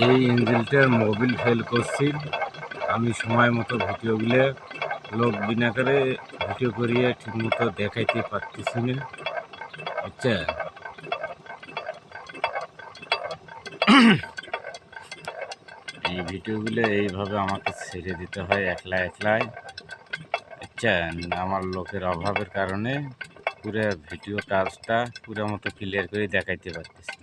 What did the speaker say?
এই ইঞ্জিনটার Mobil fail করছি, আমি সময় মতো ভিডিওগুলো লোক বিনা করে ভিডিও করিয়ে ঠিক মতো দেখাইতে পারতেছি না, বুঝছেন? এই ভিডিওগুলো এইভাবে আমাকে ছেড়ে দিতে হয় একলা একলাই, বুঝছেন? আমার লোকের অভাবের কারণে পুরো ভিডিও কাজটা পুরো মতো ক্লিয়ার করে দেখাইতে পারতেছি।